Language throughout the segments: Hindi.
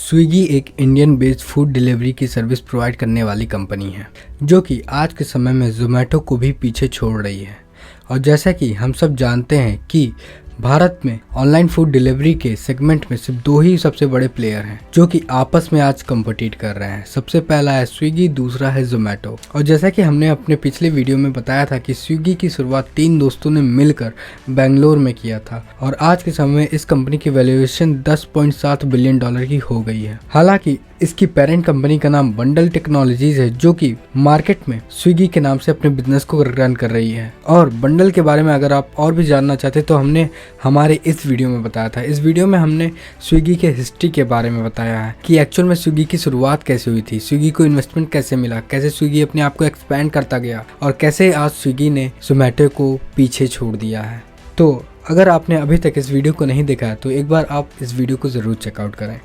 स्विगी एक इंडियन बेस्ड फूड डिलीवरी की सर्विस प्रोवाइड करने वाली कंपनी है जो कि आज के समय में जोमेटो को भी पीछे छोड़ रही है। और जैसा कि हम सब जानते हैं कि भारत में ऑनलाइन फूड डिलीवरी के सेगमेंट में सिर्फ दो ही सबसे बड़े प्लेयर हैं जो कि आपस में आज कम्पिटिट कर रहे हैं। सबसे पहला है स्विगी, दूसरा है जोमेटो। और जैसा कि हमने अपने पिछले वीडियो में बताया था कि स्विगी की शुरुआत 3 दोस्तों ने मिलकर बेंगलोर में किया था और आज के समय में इस कंपनी की वैल्यूएशन $10.7 बिलियन की हो गई है। हालांकि इसकी पेरेंट कंपनी का नाम बंडल टेक्नोलॉजीज है जो कि मार्केट में स्विगी के नाम से अपने बिजनेस को रन कर रही है। और बंडल के बारे में अगर आप और भी जानना चाहते तो हमने हमारे इस वीडियो में बताया था। इस वीडियो में हमने स्विगी के हिस्ट्री के बारे में बताया है कि एक्चुअल में स्विगी की शुरुआत कैसे हुई थी, स्विगी को इन्वेस्टमेंट कैसे मिला, कैसे स्विगी अपने आप को एक्सपैंड करता गया और कैसे आज स्विगी ने जोमेटो को पीछे छोड़ दिया है। तो अगर आपने अभी तक इस वीडियो को नहीं देखा है तो एक बार आप इस वीडियो को ज़रूर चेकआउट करें।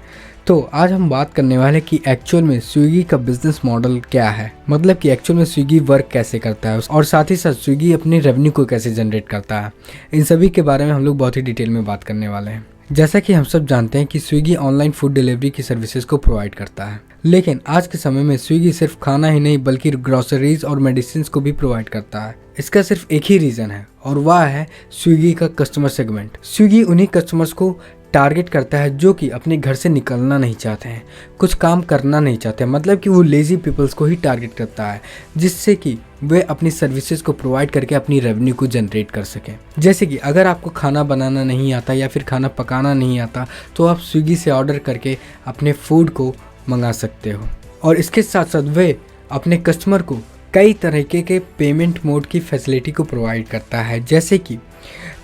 तो आज हम बात करने वाले कि एक्चुअल में स्विगी का बिजनेस मॉडल क्या है, मतलब कि एक्चुअल में स्विगी वर्क कैसे करता है और साथ ही साथ स्विगी अपनी रेवेन्यू को कैसे जनरेट करता है। इन सभी के बारे में हम लोग बहुत ही डिटेल में बात करने वाले हैं। जैसा कि हम सब जानते हैं कि स्विगी ऑनलाइन फूड डिलीवरी की सर्विसेज को प्रोवाइड करता है, लेकिन आज के समय में स्विगी सिर्फ खाना ही नहीं बल्कि ग्रोसरीज और मेडिसिन को भी प्रोवाइड करता है। इसका सिर्फ एक ही रीज़न है और वह है स्विगी का कस्टमर सेगमेंट। स्विगी उन्हीं कस्टमर्स को टारगेट करता है जो कि अपने घर से निकलना नहीं चाहते हैं, कुछ काम करना नहीं चाहते, मतलब कि वो लेज़ी पीपल्स को ही टारगेट करता है जिससे कि वे अपनी सर्विसेज को प्रोवाइड करके अपनी रेवेन्यू को जनरेट कर सकें। जैसे कि अगर आपको खाना बनाना नहीं आता या फिर खाना पकाना नहीं आता तो आप स्विगी से ऑर्डर करके अपने फूड को मंगा सकते हो। और इसके साथ साथ वे अपने कस्टमर को कई तरीके के पेमेंट मोड की फैसिलिटी को प्रोवाइड करता है, जैसे कि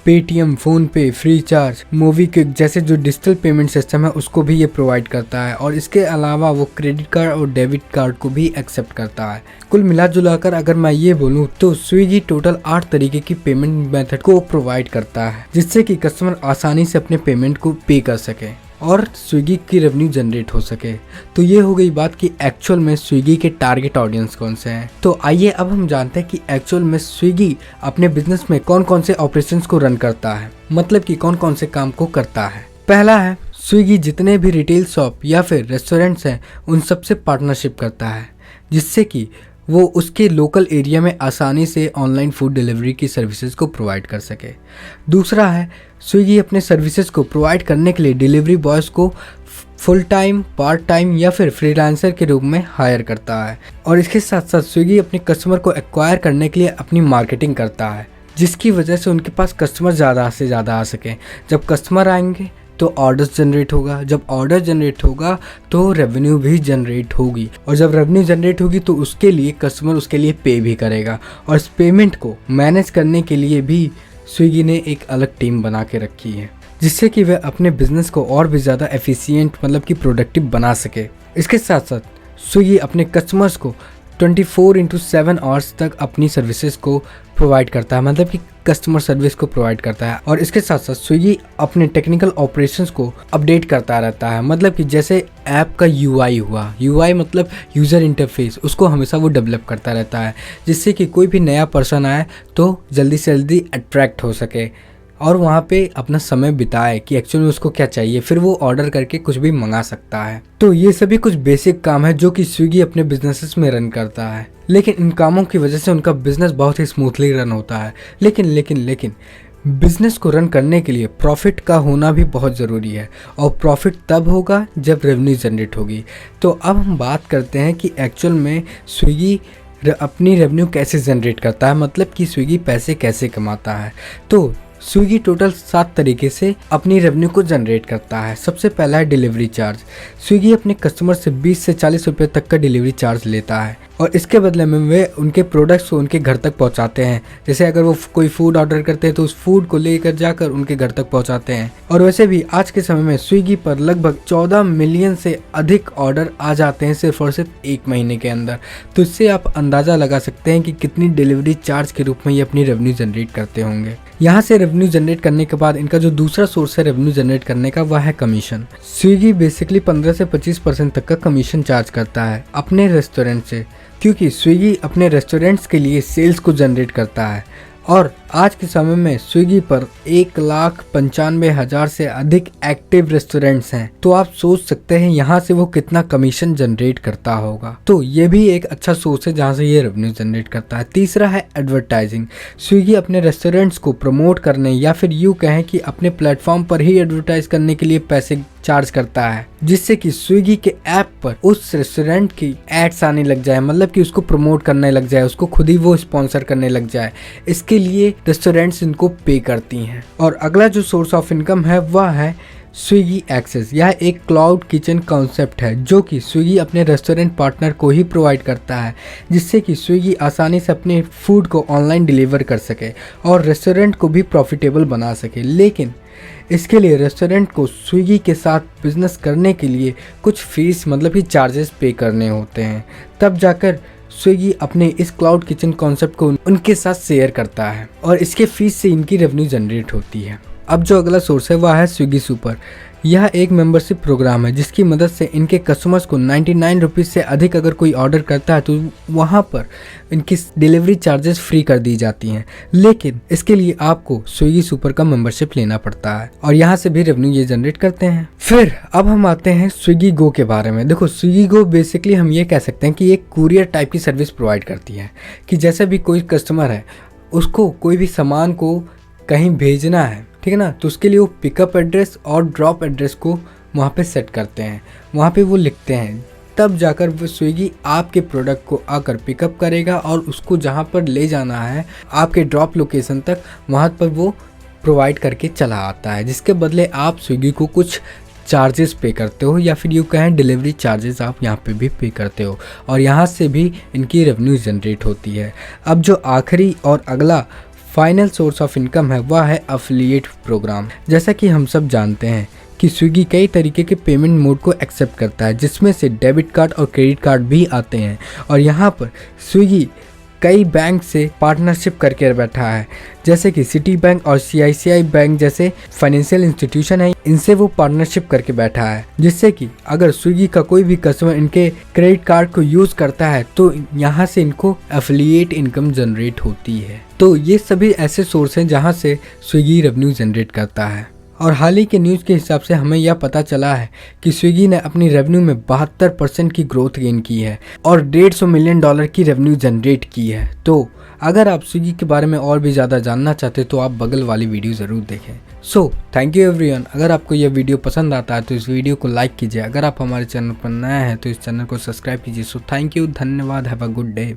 पेटीएम, फ़ोनपे, फ्रीचार्ज, मोबीक्विक जैसे जो डिजिटल पेमेंट सिस्टम है उसको भी ये प्रोवाइड करता है। और इसके अलावा वो क्रेडिट कार्ड और डेबिट कार्ड को भी एक्सेप्ट करता है। कुल मिला जुलाकर अगर मैं ये बोलूँ तो स्विगी टोटल 8 तरीके की पेमेंट मेथड को प्रोवाइड करता है जिससे कि कस्टमर आसानी से अपने पेमेंट को पे कर सके और स्विगी की रेवेन्यू जनरेट हो सके। तो ये हो गई बात कि एक्चुअल में स्विगी के टारगेट ऑडियंस कौन से हैं। तो आइए अब हम जानते हैं कि एक्चुअल में स्विगी अपने बिजनेस में कौन कौन से ऑपरेशंस को रन करता है, मतलब कि कौन कौन से काम को करता है। पहला है स्विगी जितने भी रिटेल शॉप या फिर रेस्टोरेंट्स हैं उन सबसे पार्टनरशिप करता है जिससे कि वो उसके लोकल एरिया में आसानी से ऑनलाइन फूड डिलीवरी की सर्विसेज को प्रोवाइड कर सके। दूसरा है स्विगी अपने सर्विसेज को प्रोवाइड करने के लिए डिलीवरी बॉयज़ को फुल टाइम, पार्ट टाइम या फिर फ्रीलांसर के रूप में हायर करता है। और इसके साथ साथ स्विगी अपने कस्टमर को एक्वायर करने के लिए अपनी मार्केटिंग करता है जिसकी वजह से उनके पास कस्टमर ज़्यादा से ज़्यादा आ सकें। जब कस्टमर आएंगे तो ऑर्डर्स जनरेट होगा, जब ऑर्डर जनरेट होगा तो रेवेन्यू भी जनरेट होगी और जब रेवेन्यू जनरेट होगी तो उसके लिए कस्टमर उसके लिए पे भी करेगा। और इस पेमेंट को मैनेज करने के लिए भी स्विगी ने एक अलग टीम बना के रखी है जिससे कि वह अपने बिजनेस को और भी ज़्यादा एफिशिएंट मतलब कि प्रोडक्टिव बना सके। इसके साथ साथ स्विगी अपने कस्टमर्स को 24/7 आवर्स तक अपनी सर्विसेज को प्रोवाइड करता है, मतलब कि कस्टमर सर्विस को प्रोवाइड करता है। और इसके साथ साथ स्विगी अपने टेक्निकल ऑपरेशंस को अपडेट करता रहता है, मतलब कि जैसे ऐप का यूआई हुआ, यूआई मतलब यूज़र इंटरफेस, उसको हमेशा वो डेवलप करता रहता है जिससे कि कोई भी नया पर्सन आए तो जल्दी से जल्दी अट्रैक्ट हो सके और वहाँ पे अपना समय बिताए कि एक्चुअली उसको क्या चाहिए, फिर वो ऑर्डर करके कुछ भी मंगा सकता है। तो ये सभी कुछ बेसिक काम है जो कि स्विगी अपने बिजनेसेस में रन करता है, लेकिन इन कामों की वजह से उनका बिजनेस बहुत ही स्मूथली रन होता है। लेकिन बिजनेस को रन करने के लिए प्रॉफिट का होना भी बहुत ज़रूरी है और प्रॉफिट तब होगा जब रेवेन्यू जनरेट होगी। तो अब हम बात करते हैं कि एक्चुअल में स्विगी अपनी रेवेन्यू कैसे जनरेट करता है, मतलब कि स्विगी पैसे कैसे कमाता है। तो स्विगी टोटल 7 तरीके से अपनी रेवेन्यू को जनरेट करता है। सबसे पहला है डिलीवरी चार्ज। स्विगी अपने कस्टमर से 20 से 40 रुपये तक का डिलीवरी चार्ज लेता है और इसके बदले में वे उनके प्रोडक्ट्स को उनके घर तक पहुंचाते हैं। जैसे अगर वो कोई फूड ऑर्डर करते हैं तो उस फूड को लेकर जाकर उनके घर तक पहुंचाते हैं। और वैसे भी आज के समय में स्विगी पर लगभग 14 मिलियन से अधिक ऑर्डर आ जाते हैं सिर्फ और सिर्फ 1 महीने के अंदर। तो इससे आप अंदाज़ा लगा सकते हैं कि कितनी डिलीवरी चार्ज के रूप में ये अपनी रेवेन्यू जनरेट करते होंगे। यहाँ से रेवेन्यू जनरेट करने के बाद इनका जो दूसरा सोर्स है रेवेन्यू जनरेट करने का, वह है कमीशन। स्विगी बेसिकली 15 से 25% तक का कमीशन चार्ज करता है अपने रेस्टोरेंट से, क्योंकि स्विगी अपने रेस्टोरेंट्स के लिए सेल्स को जनरेट करता है और आज के समय में स्विगी पर 1,95,000 से अधिक एक्टिव रेस्टोरेंट्स हैं। तो आप सोच सकते हैं यहाँ से वो कितना कमीशन जनरेट करता होगा। तो ये भी एक अच्छा सोर्स है जहाँ से ये रेवेन्यू जनरेट करता है। तीसरा है एडवर्टाइजिंग। स्विगी अपने रेस्टोरेंट्स को प्रमोट करने या फिर यूँ कहें कि अपने प्लेटफॉर्म पर ही एडवर्टाइज करने के लिए पैसे चार्ज करता है, जिससे कि स्विगी के ऐप पर उस रेस्टोरेंट की एड्स आने लग जाए, मतलब कि उसको प्रमोट करने लग जाए, उसको खुद ही वो स्पॉन्सर करने लग जाए। इसके लिए रेस्टोरेंट्स इनको पे करती हैं। और अगला जो सोर्स ऑफ इनकम है वह है स्विगी एक्सेस। यह एक क्लाउड किचन कॉन्सेप्ट है जो कि स्विगी अपने रेस्टोरेंट पार्टनर को ही प्रोवाइड करता है, जिससे कि स्विगी आसानी से अपने फूड को ऑनलाइन डिलीवर कर सके और रेस्टोरेंट को भी प्रॉफिटेबल बना सके। लेकिन इसके लिए रेस्टोरेंट को स्विगी के साथ बिजनेस करने के लिए कुछ फीस, मतलब कि चार्जेस पे करने होते हैं। तब जाकर स्विगी अपने इस क्लाउड किचन कॉन्सेप्ट को उनके साथ शेयर करता है और इसके फीस से इनकी रेवेन्यू जनरेट होती है। अब जो अगला सोर्स है वह है स्विगी सुपर। यह एक मेंबरशिप प्रोग्राम है जिसकी मदद से इनके कस्टमर्स को 99 रुपीज़ से अधिक अगर कोई ऑर्डर करता है तो वहाँ पर इनकी डिलीवरी चार्जेस फ्री कर दी जाती हैं। लेकिन इसके लिए आपको स्विगी सुपर का मेंबरशिप लेना पड़ता है और यहाँ से भी रेवेन्यू ये जनरेट करते हैं। फिर अब हम आते हैं स्विगी गो के बारे में। देखो, स्विगी गो बेसिकली हम ये कह सकते हैं कि एक कुरियर टाइप की सर्विस प्रोवाइड करती है कि जैसे भी कोई कस्टमर है उसको कोई भी सामान को कहीं भेजना है, ठीक है ना, तो उसके लिए वो पिकअप एड्रेस और ड्रॉप एड्रेस को वहाँ पे सेट करते हैं, वहाँ पे वो लिखते हैं। तब जाकर वो स्विगी आपके प्रोडक्ट को आकर पिकअप करेगा और उसको जहाँ पर ले जाना है आपके ड्रॉप लोकेशन तक, वहाँ पर वो प्रोवाइड करके चला आता है, जिसके बदले आप स्विगी को कुछ चार्जेस पे करते हो या फिर यूँ कहें डिलीवरी चार्जेस आप यहाँ पे भी पे करते हो और यहाँ से भी इनकी रेवेन्यू जनरेट होती है। अब जो आखिरी और अगला फाइनल सोर्स ऑफ इनकम है वह है अफिलिएट प्रोग्राम। जैसा कि हम सब जानते हैं कि स्विगी कई तरीके के पेमेंट मोड को एक्सेप्ट करता है, जिसमें से डेबिट कार्ड और क्रेडिट कार्ड भी आते हैं। और यहाँ पर स्विगी कई बैंक से पार्टनरशिप करके बैठा है, जैसे कि सिटी बैंक और CICI बैंक जैसे फाइनेंशियल इंस्टीट्यूशन है, इनसे वो पार्टनरशिप करके बैठा है, जिससे कि अगर स्विगी का कोई भी कस्टमर इनके क्रेडिट कार्ड को यूज़ करता है तो यहाँ से इनको एफिलिएट इनकम जनरेट होती है। तो ये सभी ऐसे सोर्स हैं जहाँ से स्विगी रेवेन्यू जनरेट करता है। और हाल ही के न्यूज़ के हिसाब से हमें यह पता चला है कि स्विगी ने अपनी रेवेन्यू में 72% की ग्रोथ गेन की है और $150 मिलियन की रेवेन्यू जनरेट की है। तो अगर आप स्विगी के बारे में और भी ज़्यादा जानना चाहते तो आप बगल वाली वीडियो ज़रूर देखें। So thank you everyone. अगर आपको यह वीडियो पसंद आता है तो इस वीडियो को लाइक कीजिए। अगर आप हमारे चैनल पर नए हैं तो इस चैनल को सब्सक्राइब कीजिए। सो थैंक यू, धन्यवाद, हैव अ गुड डे।